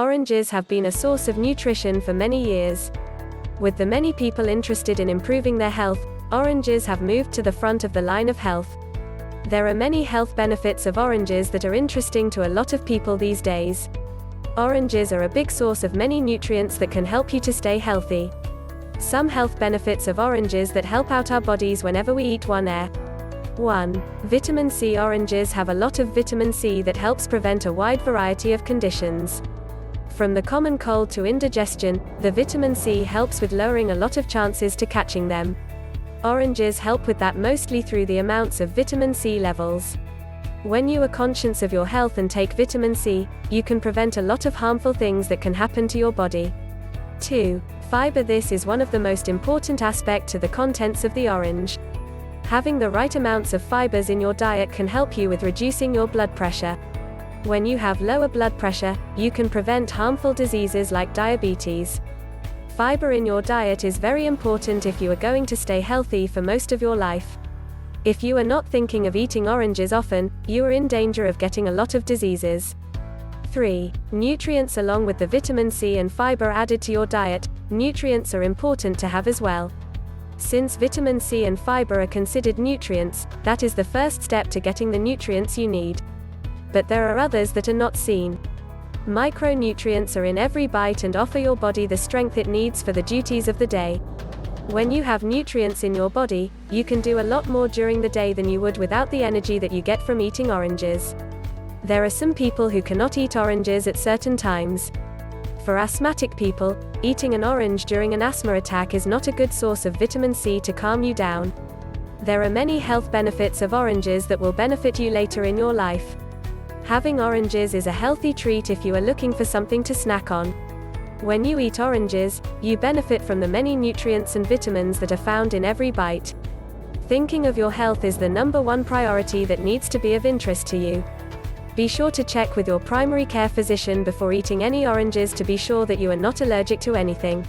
Oranges have been a source of nutrition for many years. With the many people interested in improving their health, oranges have moved to the front of the line of health. There are many health benefits of oranges that are interesting to a lot of people these days. Oranges are a big source of many nutrients that can help you to stay healthy. Some health benefits of oranges that help out our bodies whenever we eat one are: 1. Vitamin C. Oranges have a lot of vitamin C that helps prevent a wide variety of conditions. From the common cold to indigestion, the vitamin C helps with lowering a lot of chances to catching them. Oranges help with that mostly through the amounts of vitamin C levels. When you are conscious of your health and take vitamin C, you can prevent a lot of harmful things that can happen to your body. 2. Fiber. This is one of the most important aspects to the contents of the orange. Having the right amounts of fibers in your diet can help you with reducing your blood pressure. When you have lower blood pressure, you can prevent harmful diseases like diabetes. Fiber in your diet is very important if you are going to stay healthy for most of your life. If you are not thinking of eating oranges often, you are in danger of getting a lot of diseases. 3. Nutrients. Along with the vitamin C and fiber added to your diet, nutrients are important to have as well. Since vitamin C and fiber are considered nutrients, that is the first step to getting the nutrients you need. But there are others that are not seen. Micronutrients are in every bite and offer your body the strength it needs for the duties of the day. When you have nutrients in your body, you can do a lot more during the day than you would without the energy that you get from eating oranges. There are some people who cannot eat oranges at certain times. For asthmatic people, eating an orange during an asthma attack is not a good source of vitamin C to calm you down. There are many health benefits of oranges that will benefit you later in your life. Having oranges is a healthy treat if you are looking for something to snack on. When you eat oranges, you benefit from the many nutrients and vitamins that are found in every bite. Thinking of your health is the #1 priority that needs to be of interest to you. Be sure to check with your primary care physician before eating any oranges to be sure that you are not allergic to anything.